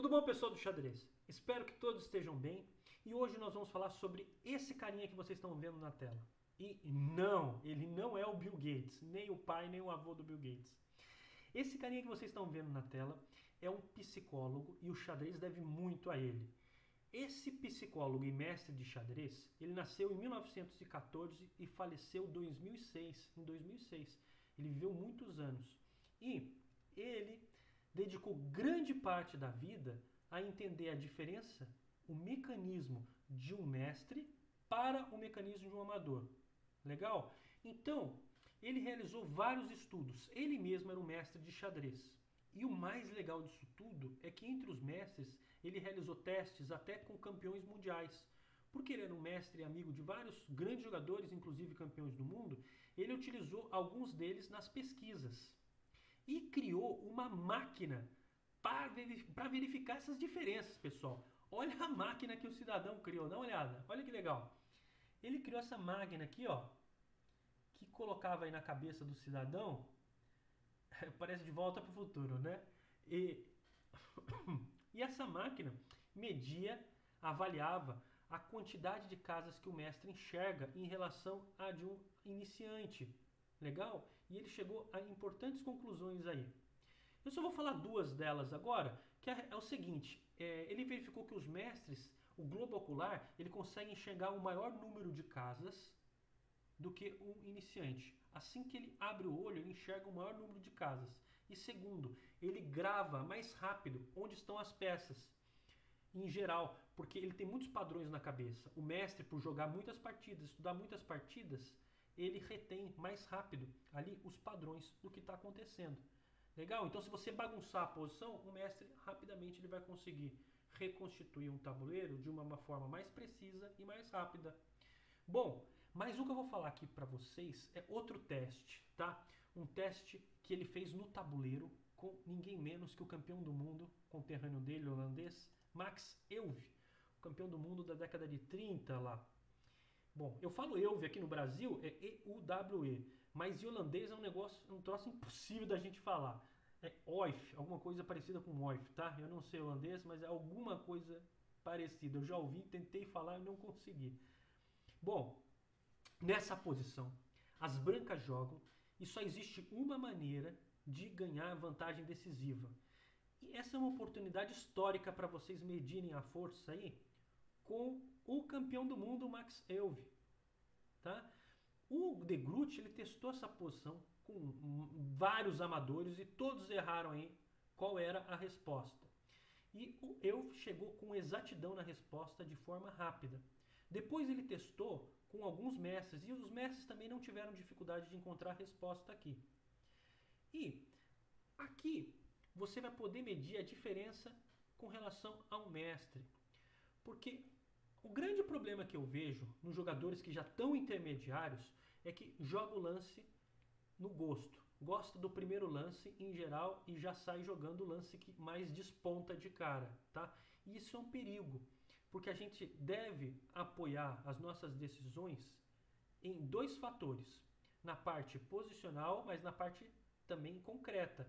Tudo bom, pessoal do xadrez? Espero que todos estejam bem e hoje nós vamos falar sobre esse carinha que vocês estão vendo na tela. E não, ele não é o Bill Gates, nem o pai, nem o avô do Bill Gates. Esse carinha que vocês estão vendo na tela é um psicólogo e o xadrez deve muito a ele. Esse psicólogo e mestre de xadrez, ele nasceu em 1914 e faleceu em 2006. Ele viveu muitos anos. E ele dedicou grande parte da vida a entender a diferença, o mecanismo de um mestre para o mecanismo de um amador. Legal? Então, ele realizou vários estudos. Ele mesmo era um mestre de xadrez. E o mais legal disso tudo é que entre os mestres ele realizou testes até com campeões mundiais. Porque ele era um mestre e amigo de vários grandes jogadores, inclusive campeões do mundo, ele utilizou alguns deles nas pesquisas. E criou uma máquina para verificar essas diferenças, pessoal. Olha a máquina que o cidadão criou, dá uma olhada, olha que legal. Ele criou essa máquina aqui, ó, que colocava aí na cabeça do cidadão, parece De Volta para o Futuro, né? E, e essa máquina media, avaliava a quantidade de casas que o mestre enxerga em relação a de um iniciante. Legal? E ele chegou a importantes conclusões aí. Eu só vou falar duas delas agora, que é o seguinte, ele verificou que os mestres, o globo ocular, ele consegue enxergar um maior número de casas do que um iniciante. Assim que ele abre o olho, ele enxerga um maior número de casas. E segundo, ele grava mais rápido onde estão as peças, em geral, porque ele tem muitos padrões na cabeça. O mestre, por jogar muitas partidas, estudar muitas partidas, ele retém mais rápido ali os padrões do que está acontecendo. Legal? Então, se você bagunçar a posição, o mestre rapidamente ele vai conseguir reconstituir um tabuleiro de uma forma mais precisa e mais rápida. Bom, mas o que eu vou falar aqui para vocês é outro teste, tá? Um teste que ele fez no tabuleiro com ninguém menos que o campeão do mundo, conterrâneo dele, holandês, Max Euwe, o campeão do mundo da década de 30 lá. Bom, eu falo Euwe aqui no Brasil, é E-U-W-E, mas em holandês é um troço impossível da gente falar. É Oif, alguma coisa parecida com Oif, tá? Eu não sei holandês, mas é alguma coisa parecida. Eu já ouvi, tentei falar e não consegui. Bom, nessa posição, as brancas jogam e só existe uma maneira de ganhar vantagem decisiva. E essa é uma oportunidade histórica para vocês medirem a força aí com o campeão do mundo, Max Euwe. Tá? O De Groot ele testou essa posição com vários amadores e todos erraram aí qual era a resposta. E o Euwe chegou com exatidão na resposta de forma rápida. Depois ele testou com alguns mestres e os mestres também não tiveram dificuldade de encontrar a resposta aqui. E aqui você vai poder medir a diferença com relação ao mestre. Porque o grande problema que eu vejo nos jogadores que já estão intermediários é que joga o lance no gosto. Gosta do primeiro lance em geral e já sai jogando o lance que mais desponta de cara, tá? E isso é um perigo, porque a gente deve apoiar as nossas decisões em dois fatores. Na parte posicional, mas na parte também concreta.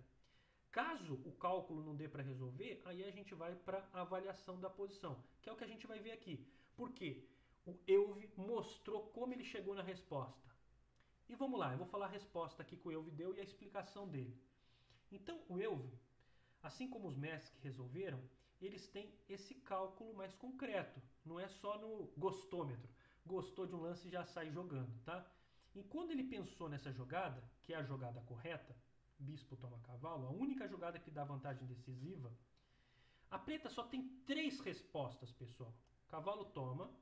Caso o cálculo não dê para resolver, aí a gente vai para a avaliação da posição, que é o que a gente vai ver aqui. Por quê? O Euwe mostrou como ele chegou na resposta. E vamos lá, eu vou falar a resposta aqui que o Euwe deu e a explicação dele. Então, o Euwe, assim como os mestres que resolveram, eles têm esse cálculo mais concreto. Não é só no gostômetro. Gostou de um lance e já sai jogando, tá? E quando ele pensou nessa jogada, que é a jogada correta, bispo toma cavalo, a única jogada que dá vantagem decisiva, a preta só tem três respostas, pessoal. Cavalo toma,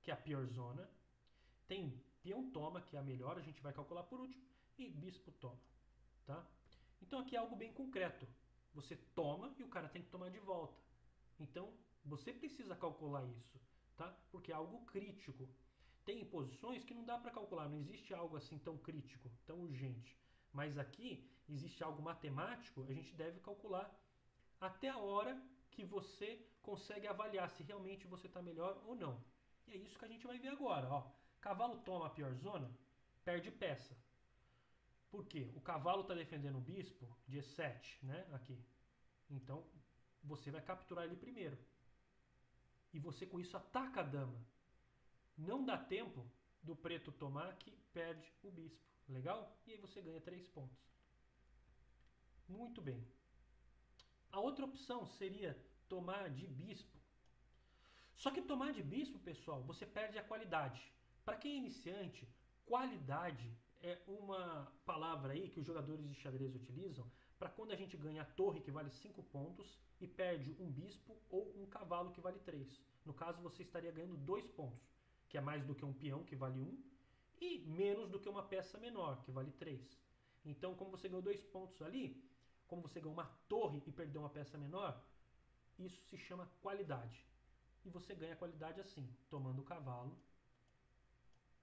que é a pior zona. Tem peão toma, que é a melhor, a gente vai calcular por último. E bispo toma, tá? Então aqui é algo bem concreto. Você toma e o cara tem que tomar de volta. Então você precisa calcular isso, tá? Porque é algo crítico. Tem posições que não dá para calcular, não existe algo assim tão crítico, tão urgente. Mas aqui existe algo matemático, a gente deve calcular até a hora que você consegue avaliar se realmente você está melhor ou não. E é isso que a gente vai ver agora. Ó. Cavalo toma a pior zona, perde peça. Por quê? O cavalo está defendendo o bispo de E7, né? Aqui. Então, você vai capturar ele primeiro. E você com isso ataca a dama. Não dá tempo do preto tomar que perde o bispo. Legal? E aí você ganha 3 pontos. Muito bem. A outra opção seria tomar de bispo. Só que tomar de bispo, pessoal, você perde a qualidade. Para quem é iniciante, qualidade é uma palavra aí que os jogadores de xadrez utilizam para quando a gente ganha a torre que vale 5 pontos e perde um bispo ou um cavalo que vale 3. No caso, você estaria ganhando 2 pontos, que é mais do que um peão que vale 1 e menos do que uma peça menor, que vale 3. Então, como você ganhou 2 pontos ali, como você ganhou uma torre e perdeu uma peça menor, isso se chama qualidade. E você ganha qualidade assim, tomando o cavalo.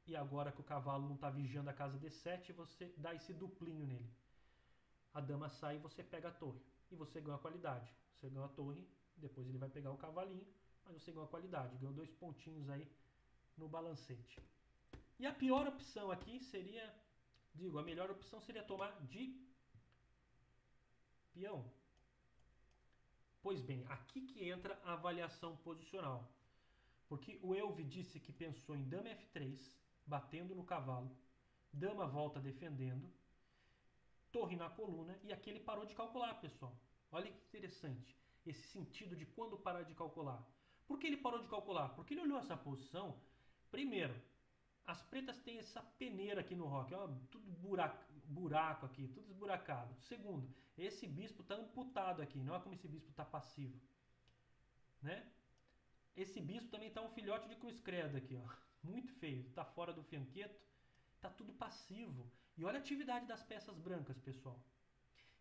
E agora que o cavalo não está vigiando a casa D7, você dá esse duplinho nele. A dama sai e você pega a torre. E você ganha a qualidade. Você ganha a torre, depois ele vai pegar o cavalinho, mas você ganha a qualidade. Ganhou 2 pontinhos aí no balancete. E a pior opção aqui seria, a melhor opção seria tomar de peão. Pois bem, aqui que entra a avaliação posicional. Porque o Elvi disse que pensou em dama F3, batendo no cavalo, dama volta defendendo, torre na coluna, e aqui ele parou de calcular, pessoal. Olha que interessante, esse sentido de quando parar de calcular. Por que ele parou de calcular? Porque ele olhou essa posição. Primeiro, as pretas têm essa peneira aqui no roque, ó, tudo buraco aqui, tudo esburacado. Segundo, esse bispo está amputado aqui, não é como esse bispo está passivo, né? Esse bispo também está um filhote de cruz credo aqui, ó, muito feio, está fora do fianqueto, está tudo passivo. E olha a atividade das peças brancas, pessoal.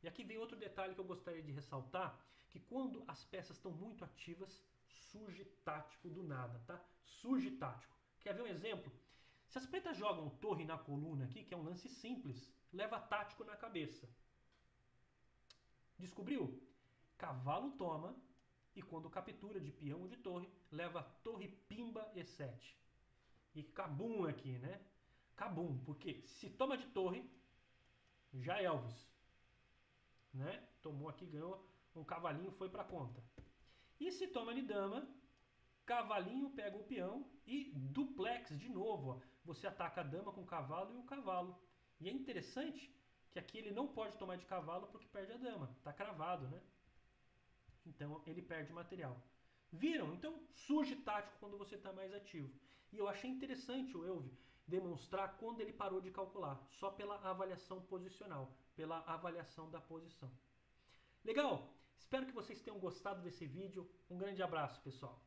E aqui vem outro detalhe que eu gostaria de ressaltar, que quando as peças estão muito ativas, surge tático do nada, tá? Surge tático. Quer ver um exemplo? Se as pretas jogam torre na coluna aqui, que é um lance simples, leva tático na cabeça. Descobriu? Cavalo toma, e quando captura de peão ou de torre, leva torre pimba E7. E cabum aqui, né? Cabum, porque se toma de torre, já Elvis, né? Tomou aqui, ganhou um cavalinho, foi pra conta. E se toma de dama, cavalinho pega o peão e duplex de novo, ó. Você ataca a dama com o cavalo e o cavalo. E é interessante que aqui ele não pode tomar de cavalo porque perde a dama. Tá cravado, né? Então ele perde material. Viram? Então surge tático quando você está mais ativo. E eu achei interessante o Elvi demonstrar quando ele parou de calcular, só pela avaliação posicional, pela avaliação da posição. Legal? Espero que vocês tenham gostado desse vídeo. Um grande abraço, pessoal.